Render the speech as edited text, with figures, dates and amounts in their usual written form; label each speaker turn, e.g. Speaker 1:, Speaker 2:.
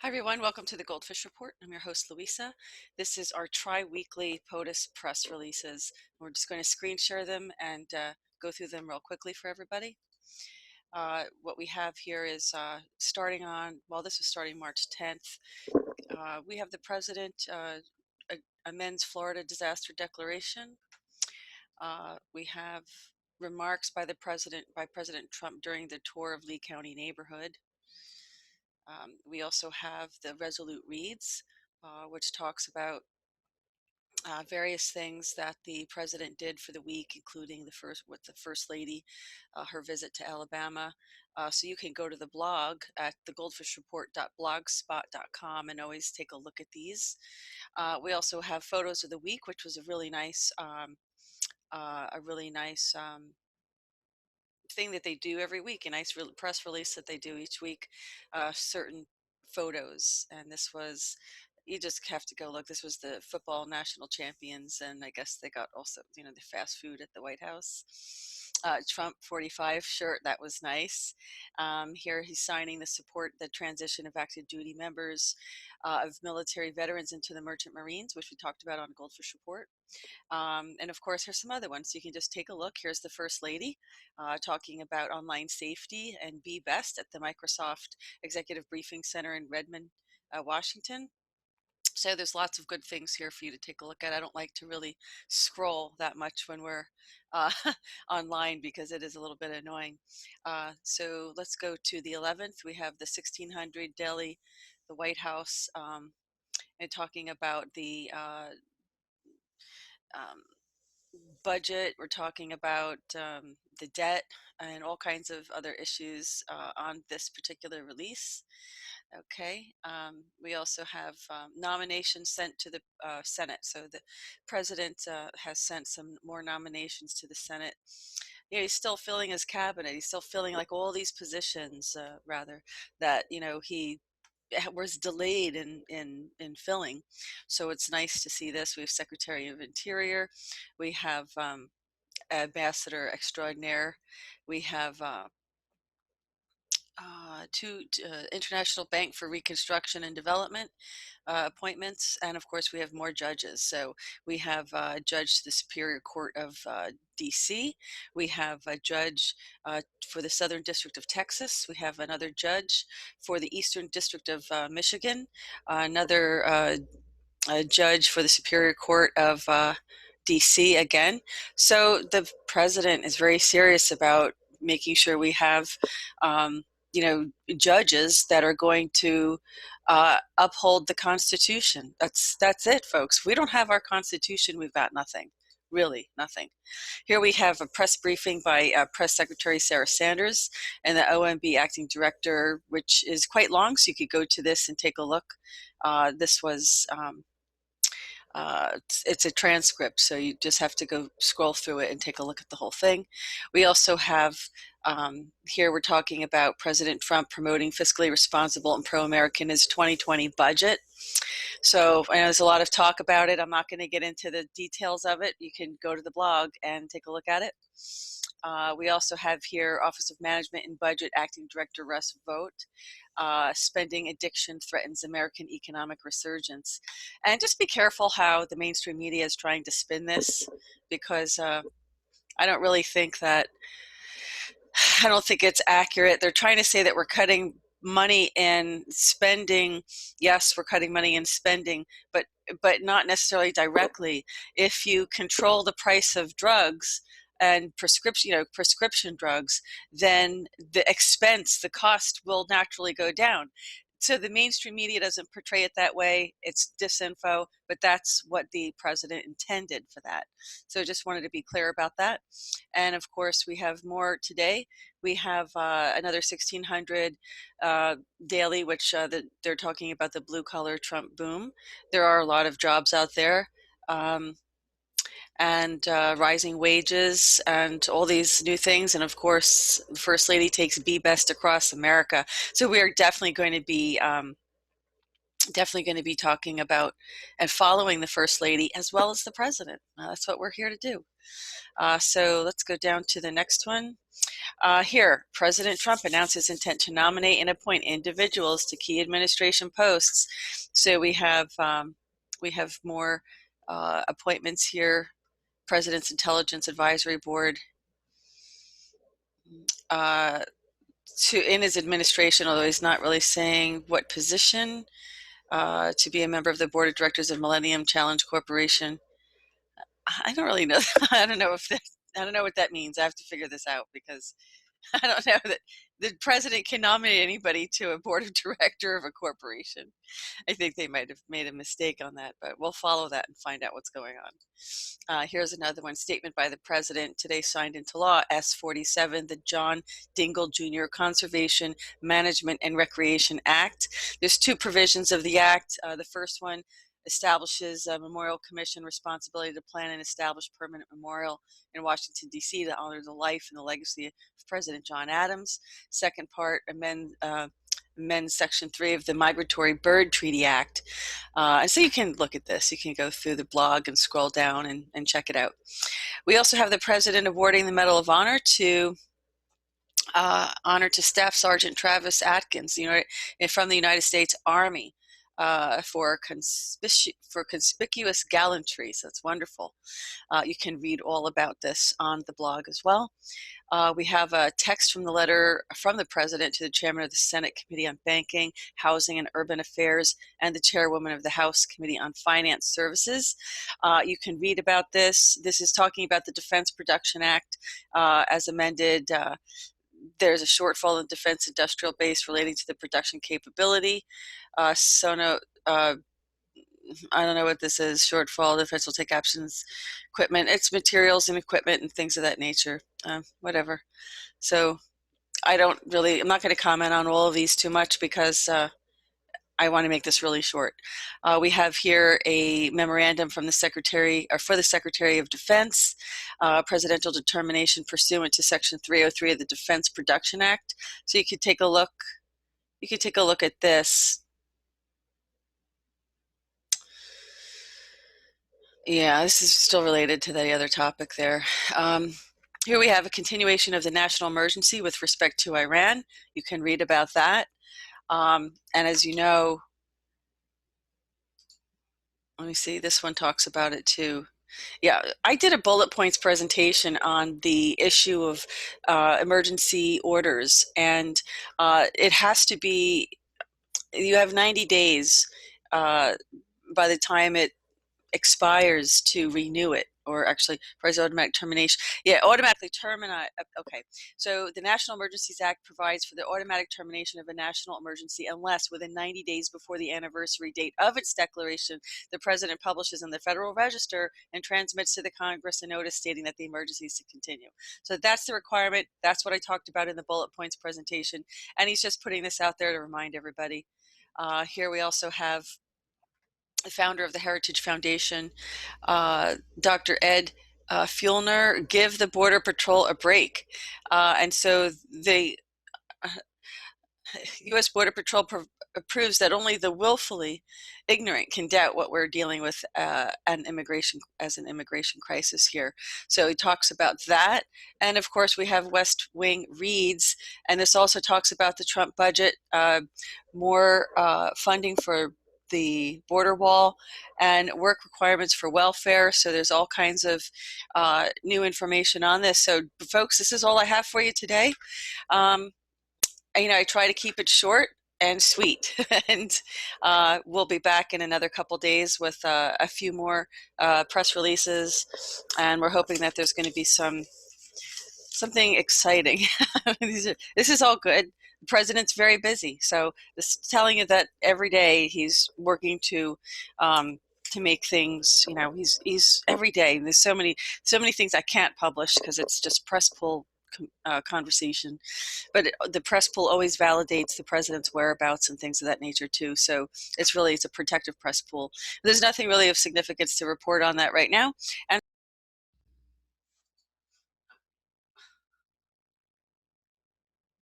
Speaker 1: Hi everyone, welcome to the GoldFish Report. I'm your host Louisa. This is our tri-weekly POTUS press releases. We're just going to screen share them and go through them real quickly for everybody. What we have here is starting on, well, this was starting March 10th. We have the President amends Florida disaster declaration. We have remarks by President Trump during the tour of Lee County neighborhood. We also have the Resolute Reads, which talks about various things that the president did for the week, including with the First Lady, her visit to Alabama. So you can go to the blog at thegoldfishreport.blogspot.com and always take a look at these. We also have photos of the week, which was a really nice thing that they do every week, a nice press release that they do each week, certain photos. And this was, you just have to go look. This was the football national champions, and I guess they got also, the fast food at the White House. Trump 45 shirt, that was nice. Here he's signing the transition of active duty members of military veterans into the Merchant Marines, which we talked about on Goldfish Report. And of course, here's some other ones. So you can just take a look. Here's the First Lady talking about online safety and be best at the Microsoft Executive Briefing Center in Redmond, Washington. So there's lots of good things here for you to take a look at. I don't like to really scroll that much when we're uh, online because it is a little bit annoying. So let's go to the 11th. We have the 1600 Delhi, the White House, and talking about the um, budget. We're talking about the debt and all kinds of other issues on this particular release. Okay, we also have nominations sent to the Senate. So the president has sent some more nominations to the Senate. He's still filling his cabinet. He's still filling like all these positions, rather, that he was delayed in filling. So it's nice to see this. We have Secretary of Interior. We have Ambassador Extraordinaire. We have two International Bank for Reconstruction and Development appointments, and of course we have more judges. So we have a judge to the Superior Court of DC. We have a judge for the Southern District of Texas. We have another judge for the Eastern District of Michigan, another judge for the Superior Court of DC again. So the president is very serious about making sure we have judges that are going to uphold the Constitution. That's it, folks. If we don't have our Constitution, we've got nothing. Really, nothing. Here we have a press briefing by Press Secretary Sarah Sanders and the OMB Acting Director, which is quite long, so you could go to this and take a look. This was it's a transcript, so you just have to go scroll through it and take a look at the whole thing. We also have here we're talking about President Trump promoting fiscally responsible and pro-American his 2020 budget. So I know there's a lot of talk about it. I'm not going to get into the details of it. You can go to the blog and take a look at it. We also have here Office of Management and Budget Acting Director Russ Vought. Spending addiction threatens American economic resurgence. And just be careful how the mainstream media is trying to spin this, because I don't really think that, I don't think it's accurate. They're trying to say that we're cutting money in spending. Yes, we're cutting money in spending, but not necessarily directly. If you control the price of drugs and prescription drugs, then the expense, the cost will naturally go down. So the mainstream media doesn't portray it that way. It's disinfo, but that's what the president intended for that. So just wanted to be clear about that. And of course, we have more today. We have another 1600 daily, which they're talking about the blue collar Trump boom. There are a lot of jobs out there. And rising wages and all these new things. And of course, the First Lady takes Be Best across America. So we are definitely going to be definitely going to be talking about and following the First Lady as well as the President. That's what we're here to do. So let's go down to the next one. Here, President Trump announced his intent to nominate and appoint individuals to key administration posts. So we have more appointments here. President's Intelligence Advisory Board, in his administration, although he's not really saying what position, to be a member of the board of directors of Millennium Challenge Corporation. I don't really know. I don't know what that means. I have to figure this out because I don't know that the president can nominate anybody to a board of director of a corporation. I think they might have made a mistake on that, but we'll follow that and find out what's going on. Here's another one. Statement by the president today signed into law, S47, the John Dingell Jr. Conservation, Management, and Recreation Act. There's two provisions of the act. The first one establishes a memorial commission responsibility to plan and establish permanent memorial in Washington, D.C. to honor the life and the legacy of President John Adams. Second part amends Section 3 of the Migratory Bird Treaty Act. And so you can look at this. You can go through the blog and scroll down and check it out. We also have the president awarding the Medal of Honor to Staff Sergeant Travis Atkins, from the United States Army. For conspicuous gallantry. So it's wonderful. You can read all about this on the blog as well. We have a text from the letter from the president to the chairman of the Senate Committee on Banking, Housing, and Urban Affairs, and the chairwoman of the House Committee on Finance Services. You can read about this. This is talking about the Defense Production Act as amended. There's a shortfall in defense industrial base relating to the production capability. I don't know what this is. Shortfall, defense will take actions, equipment. It's materials and equipment and things of that nature. Whatever. So I'm not going to comment on all of these too much because I want to make this really short. We have here a memorandum from the Secretary of Defense, presidential determination pursuant to Section 303 of the Defense Production Act. So you could take a look. You could take a look at this. Yeah, this is still related to the other topic there. Here we have a continuation of the national emergency with respect to Iran. You can read about that. And as you know, let me see, this one talks about it too. Yeah, I did a bullet points presentation on the issue of emergency orders, and it has to be, you have 90 days by the time it expires to renew it, or actually provides automatic termination. Yeah, automatically terminate. Okay, so the National Emergencies Act provides for the automatic termination of a national emergency unless within 90 days before the anniversary date of its declaration, the president publishes in the Federal Register and transmits to the Congress a notice stating that the emergency is to continue. So that's the requirement. That's what I talked about in the bullet points presentation. And he's just putting this out there to remind everybody. Here we also have the founder of the Heritage Foundation, Dr. Ed Fuellner, give the Border Patrol a break. And so the U.S. Border Patrol proves that only the willfully ignorant can doubt what we're dealing with an immigration crisis here. So he talks about that. And of course, we have West Wing reads, and this also talks about the Trump budget, more funding for the border wall and work requirements for welfare. So there's all kinds of new information on this. So folks, this is all I have for you today. I try to keep it short and sweet, and we'll be back in another couple days with a few more press releases, and we're hoping that there's going to be something exciting. This is all good. The president's very busy, so this is telling you that every day he's working to make things. He's every day. There's so many things I can't publish because it's just press pull conversation, but the press pool always validates the president's whereabouts and things of that nature too. So it's a protective press pool. There's nothing really of significance to report on that right now. And